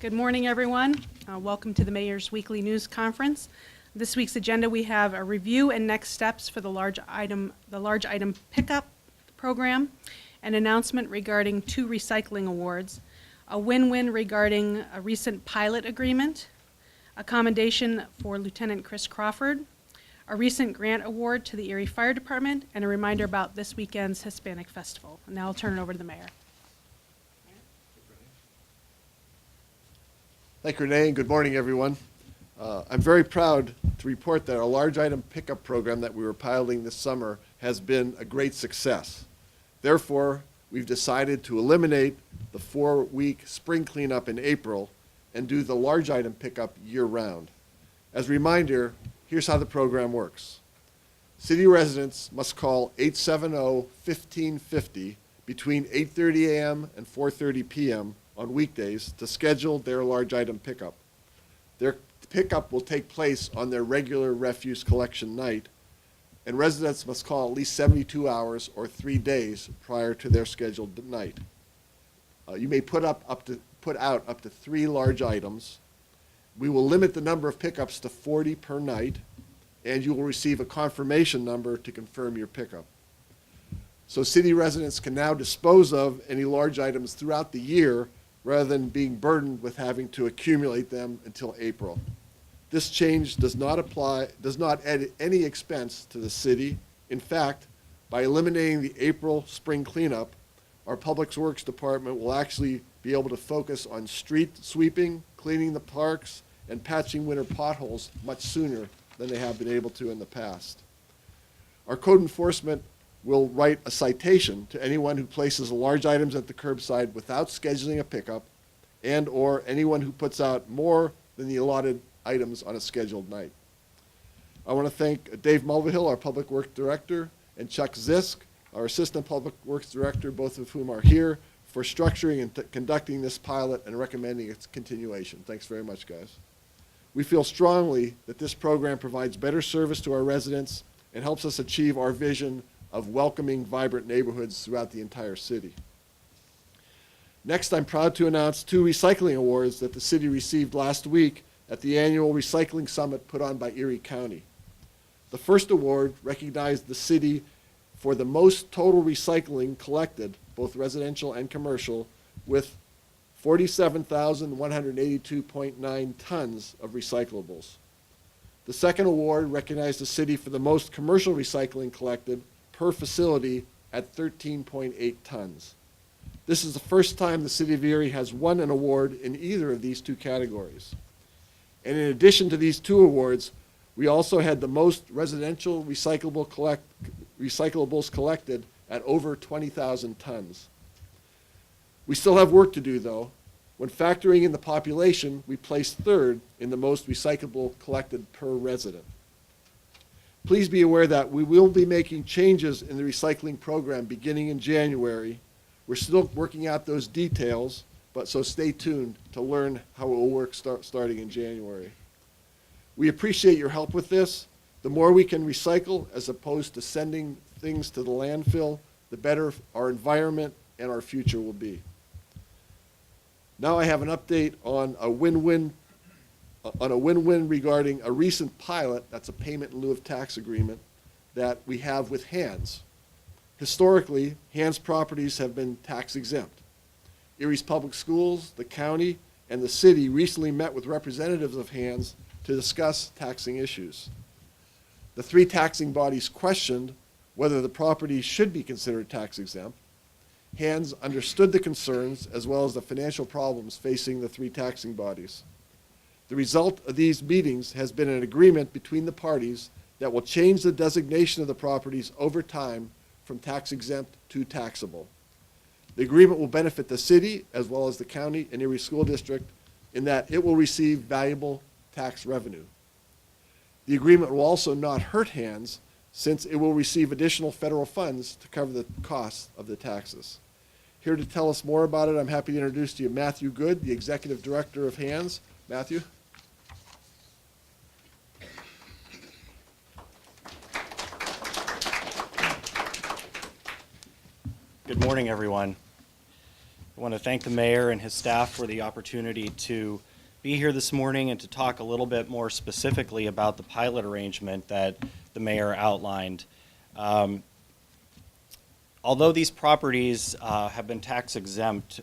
Good morning, everyone. Welcome to the Mayor's Weekly News Conference. This week's agenda, we have a review and next steps for the large item pickup program, an announcement regarding 2 recycling awards, a win-win regarding a recent pilot agreement, a commendation for Lieutenant Chris Crawford, a recent grant award to the Erie Fire Department, and a reminder about this weekend's Hispanic Festival. And now I'll turn it over to the Mayor. Thank you, Renee, and good morning, everyone. I'm very proud to report that our large item pickup program that we were piloting this summer has been a great success. Therefore, we've decided to eliminate the 4-week spring cleanup in April and do the large item pickup year-round. As a reminder, here's how the program works. City residents must call 870-1550 between 8:30 a.m. and 4:30 p.m. on weekdays to schedule their large item pickup. Their pickup will take place on their regular refuse collection night, and residents must call at least 72 hours or 3 days prior to their scheduled night. You may put out up to 3 large items. We will limit the number of pickups to 40 per night, and you will receive a confirmation number to confirm your pickup. So city residents can now dispose of any large items throughout the year rather than being burdened with having to accumulate them until April. This change does not add any expense to the city. In fact, by eliminating the April spring cleanup, our Public Works Department will actually be able to focus on street sweeping, cleaning the parks, and patching winter potholes much sooner than they have been able to in the past. Our code enforcement will write a citation to anyone who places large items at the curbside without scheduling a pickup, and or anyone who puts out more than the allotted items on a scheduled night. I want to thank Dave Mulvihill, our Public Works Director, and Chuck Zisk, our Assistant Public Works Director, both of whom are here, for structuring and conducting this pilot and recommending its continuation. Thanks very much, guys. We feel strongly that this program provides better service to our residents and helps us achieve our vision of welcoming, vibrant neighborhoods throughout the entire city. Next, I'm proud to announce 2 recycling awards that the city received last week at the annual Recycling Summit put on by Erie County. The first award recognized the city for the most total recycling collected, both residential and commercial, with 47,182.9 tons of recyclables. The second award recognized the city for the most commercial recycling collected per facility at 13.8 tons. This is the first time the city of Erie has won an award in either of these 2 categories. And in addition to these 2 awards, we also had the most residential recyclables collected at over 20,000 tons. We still have work to do, though. When factoring in the population, we placed 3rd in the most recyclable collected per resident. Please be aware that we will be making changes in the recycling program beginning in January. We're still working out those details, so stay tuned to learn how it will work starting in January. We appreciate your help with this. The more we can recycle as opposed to sending things to the landfill, the better our environment and our future will be. Now I have an update on a win-win regarding a recent pilot, that's a payment in lieu of tax agreement, that we have with Hands. Historically, Hands properties have been tax exempt. Erie's public schools, the county, and the city recently met with representatives of Hands to discuss taxing issues. The 3 taxing bodies questioned whether the property should be considered tax exempt. Hands understood the concerns as well as the financial problems facing the 3 taxing bodies. The result of these meetings has been an agreement between the parties that will change the designation of the properties over time from tax exempt to taxable. The agreement will benefit the city as well as the county and Erie School District in that it will receive valuable tax revenue. The agreement will also not hurt Hands since it will receive additional federal funds to cover the costs of the taxes. Here to tell us more about it, I'm happy to introduce to you Matthew Good, the Executive Director of Hands. Matthew. Good morning, everyone. I want to thank the mayor and his staff for the opportunity to be here this morning and to talk a little bit more specifically about the pilot arrangement that the mayor outlined. Although these properties have been tax exempt,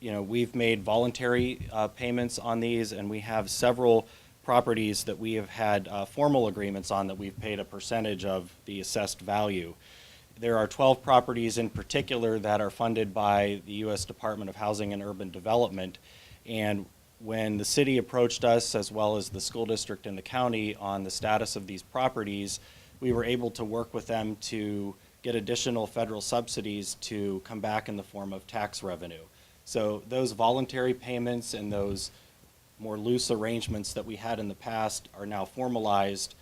we've made voluntary payments on these, and we have several properties that we have had formal agreements on that we've paid a percentage of the assessed value. There are 12 properties in particular that are funded by the U.S. Department of Housing and Urban Development, and when the city approached us, as well as the school district and the county, on the status of these properties, we were able to work with them to get additional federal subsidies to come back in the form of tax revenue. So those voluntary payments and those more loose arrangements that we had in the past are now formalized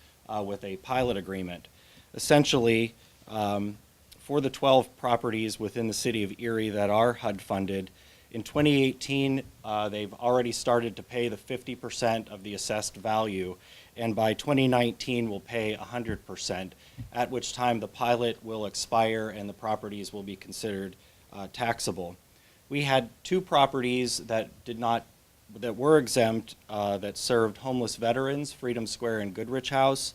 with a pilot agreement. Essentially, for the 12 properties within the city of Erie that are HUD funded, in 2018, they've already started to pay the 50% of the assessed value, and by 2019 will pay 100%, at which time the pilot will expire and the properties will be considered taxable. We had 2 properties that were exempt that served homeless veterans, Freedom Square and Goodrich House.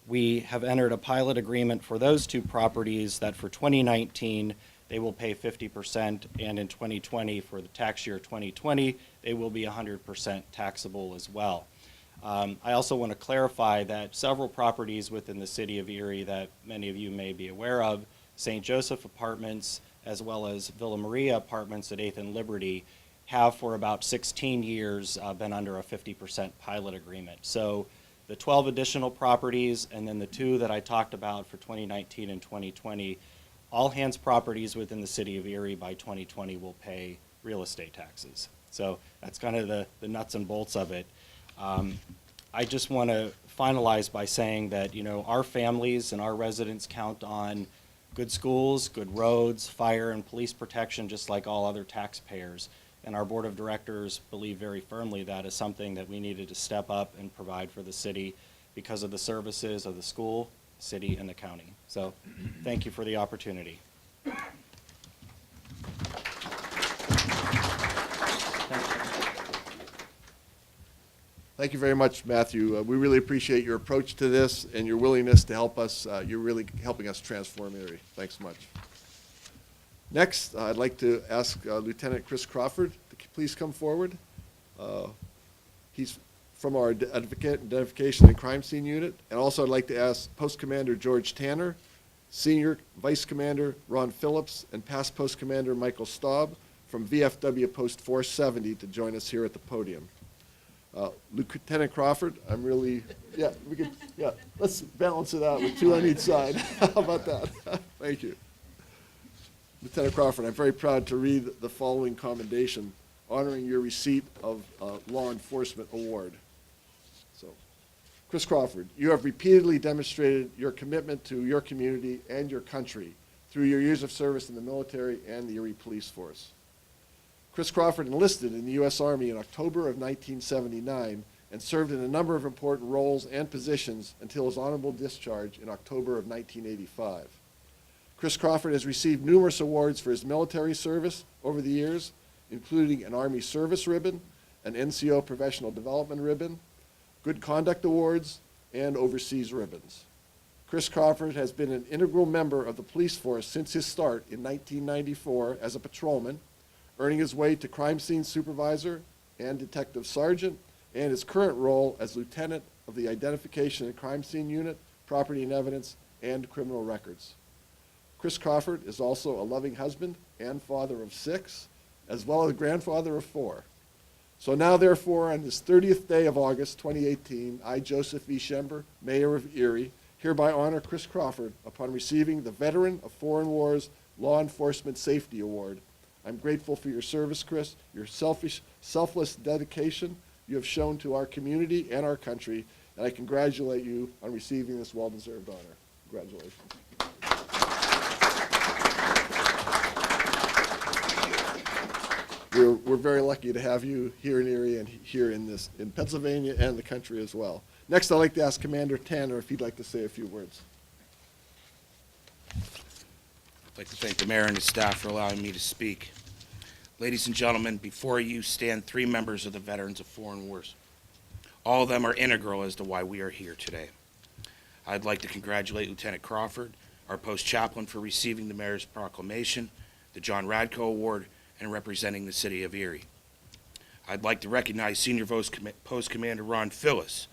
We have entered a pilot agreement for those 2 properties that for 2019 they will pay 50%, and in 2020, for the tax year 2020, they will be 100% taxable as well. I also want to clarify that several properties within the city of Erie that many of you may be aware of, St. Joseph Apartments, as well as Villa Maria Apartments at 8th and Liberty, have for about 16 years been under a 50% pilot agreement. So the 12 additional properties and then the 2 that I talked about for 2019 and 2020, all hands properties within the city of Erie by 2020 will pay real estate taxes. So that's kind of the nuts and bolts of it. I just want to finalize by saying that, our families and our residents count on good schools, good roads, fire and police protection, just like all other taxpayers. And our board of directors believe very firmly that is something that we needed to step up and provide for the city because of the services of the school, city, and the county. So thank you for the opportunity. Thank you very much, Matthew. We really appreciate your approach to this and your willingness to help us. You're really helping us transform Erie. Thanks so much. Next, I'd like to ask Lieutenant Chris Crawford to please come forward. He's from our Identification and Crime Scene Unit. And also I'd like to ask Post Commander George Tanner, Senior Vice Commander Ron Phillips, and Past Post Commander Michael Staub from VFW Post 470 to join us here at the podium. Lieutenant Crawford, let's balance it out with 2 on each side. How about that? Thank you. Lieutenant Crawford, I'm very proud to read the following commendation honoring your receipt of a law enforcement award. So, Chris Crawford, you have repeatedly demonstrated your commitment to your community and your country through your years of service in the military and the Erie Police Force. Chris Crawford enlisted in the U.S. Army in October of 1979 and served in a number of important roles and positions until his honorable discharge in October of 1985. Chris Crawford has received numerous awards for his military service over the years, including an Army Service Ribbon, an NCO Professional Development Ribbon, Good Conduct Awards, and overseas ribbons. Chris Crawford has been an integral member of the police force since his start in 1994 as a patrolman, earning his way to crime scene supervisor and detective sergeant, and his current role as lieutenant of the Identification and Crime Scene Unit, Property and Evidence, and Criminal Records. Chris Crawford is also a loving husband and father of 6, as well as grandfather of 4. So now, therefore, on this 30th day of August 2018, I, Joseph E. Schember, Mayor of Erie, hereby honor Chris Crawford upon receiving the Veteran of Foreign Wars Law Enforcement Safety Award. I'm grateful for your service, Chris, your selfless dedication you have shown to our community and our country, and I congratulate you on receiving this well-deserved honor. Congratulations. We're very lucky to have you here in Erie and here in Pennsylvania and the country as well. Next, I'd like to ask Commander Tanner if he'd like to say a few words. I'd like to thank the mayor and his staff for allowing me to speak. Ladies and gentlemen, before you stand three members of the Veterans of Foreign Wars. All of them are integral as to why we are here today. I'd like to congratulate Lieutenant Crawford, our post chaplain, for receiving the mayor's proclamation, the John Radko Award, and representing the city of Erie. I'd like to recognize Senior Post Commander Ron Phillis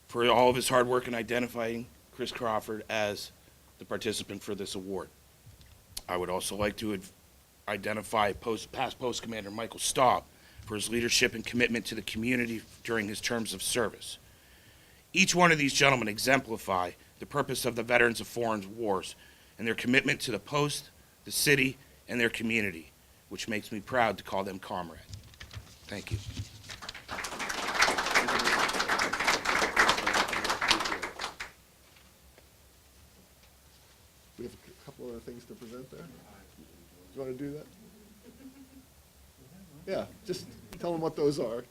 for all of his hard work in identifying Chris Crawford as the participant for this award. I would also like to identify past Post Commander Michael Staub for his leadership and commitment to the community during his terms of service. Each one of these gentlemen exemplify the purpose of the Veterans of Foreign Wars and their commitment to the post, the city, and their community, which makes me proud to call them comrade. Thank you. We have a couple other things to present there. Do you want to do that? Yeah, just tell them what those are.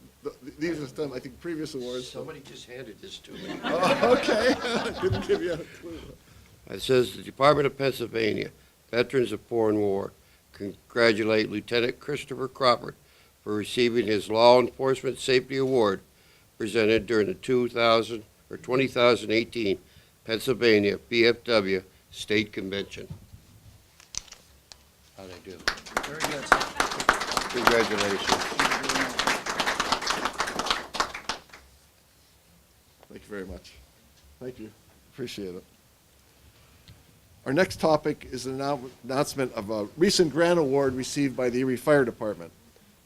These are some, I think, previous awards. Somebody just handed this to me. Oh, okay. Didn't give you a clue. It says the Department of Pennsylvania, Veterans of Foreign War, congratulate Lieutenant Christopher Crawford for receiving his Law Enforcement Safety Award presented during the 2018 Pennsylvania BFW State Convention. How'd I do? Very good. Congratulations. Thank you very much. Thank you. Appreciate it. Our next topic is an announcement of a recent grant award received by the Erie Fire Department.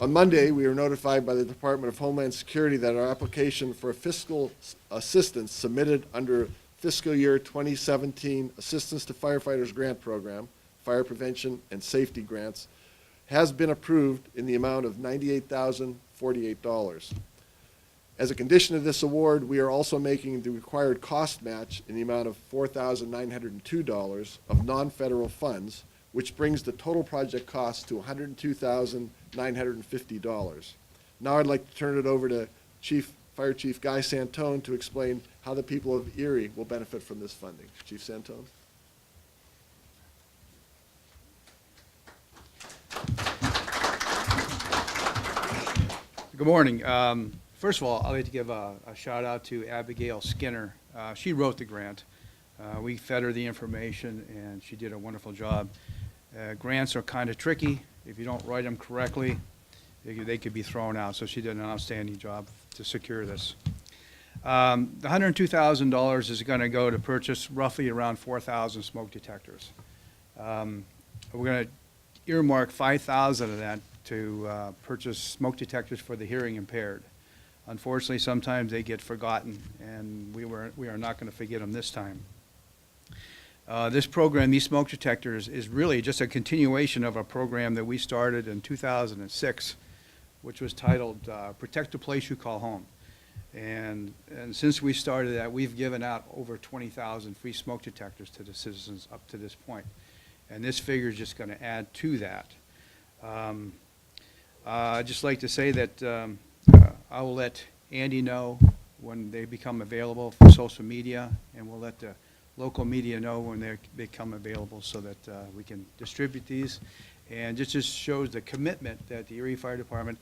On Monday, we were notified by the Department of Homeland Security that our application for fiscal assistance submitted under fiscal year 2017 Assistance to Firefighters Grant Program, Fire Prevention and Safety Grants, has been approved in the amount of $98,048. As a condition of this award, we are also making the required cost match in the amount of $4,902 of non-federal funds, which brings the total project cost to $102,950. Now I'd like to turn it over to Fire Chief Guy Santone to explain how the people of Erie will benefit from this funding. Chief Santone? Good morning. First of all, I'd like to give a shout out to Abigail Skinner. She wrote the grant. We fed her the information, and she did a wonderful job. Grants are kind of tricky. If you don't write them correctly, they could be thrown out. So she did an outstanding job to secure this. The $102,000 is going to go to purchase roughly around 4,000 smoke detectors. We're going to earmark 5,000 of that to purchase smoke detectors for the hearing impaired. Unfortunately, sometimes they get forgotten, and we are not going to forget them this time. This program, these smoke detectors, is really just a continuation of a program that we started in 2006, which was titled Protect the Place You Call Home. And since we started that, we've given out over 20,000 free smoke detectors to the citizens up to this point. And this figure is just going to add to that. I'd just like to say that I will let Andy know when they become available for social media, and we'll let the local media know when they become available so that we can distribute these. And it just shows the commitment that the Erie Fire Department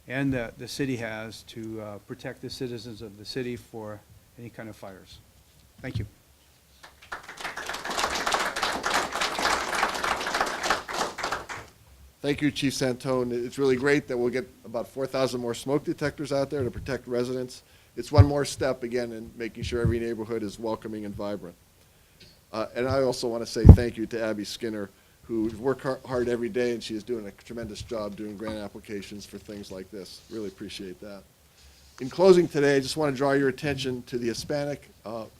and the city has to protect the citizens of the city for any kind of fires. Thank you. Thank you, Chief Santone. It's really great that we'll get about 4,000 more smoke detectors out there to protect residents. It's one more step, again, in making sure every neighborhood is welcoming and vibrant. And I also want to say thank you to Abby Skinner, who works hard every day, and she is doing a tremendous job doing grant applications for things like this. Really appreciate that. In closing today, I just want to draw your attention to the Hispanic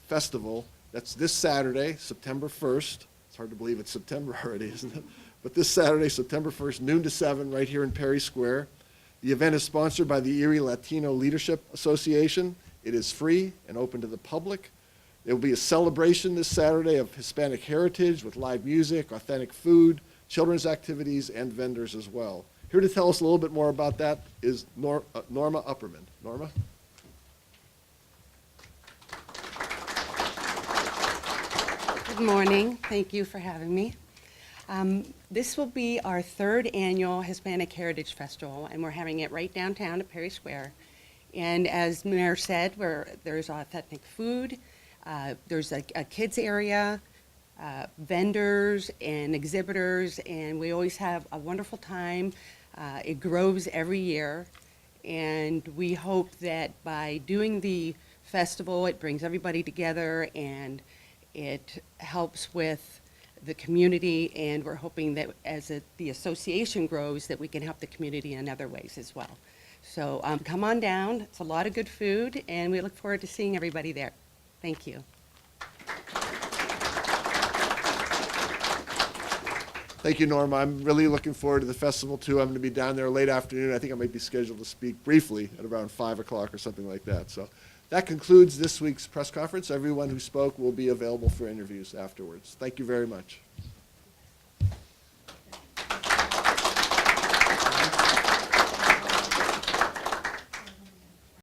Festival. That's this Saturday, September 1st. It's hard to believe it's September already, isn't it? But this Saturday, September 1st, noon to 7, right here in Perry Square. The event is sponsored by the Erie Latino Leadership Association. It is free and open to the public. There will be a celebration this Saturday of Hispanic heritage with live music, authentic food, children's activities, and vendors as well. Here to tell us a little bit more about that is Norma Upperman. Norma? Good morning. Thank you for having me. This will be our third annual Hispanic Heritage Festival, and we're having it right downtown at Perry Square. And as Mayor said, there's authentic food, there's a kids area, vendors and exhibitors, and we always have a wonderful time. It grows every year, and we hope that by doing the festival, it brings everybody together and it helps with the community, and we're hoping that as the association grows, that we can help the community in other ways as well. So come on down. It's a lot of good food, and we look forward to seeing everybody there. Thank you. Thank you, Norma. I'm really looking forward to the festival, too. I'm going to be down there late afternoon. I think I might be scheduled to speak briefly at around 5 o'clock or something like that. So that concludes this week's press conference. Everyone who spoke will be available for interviews afterwards. Thank you very much.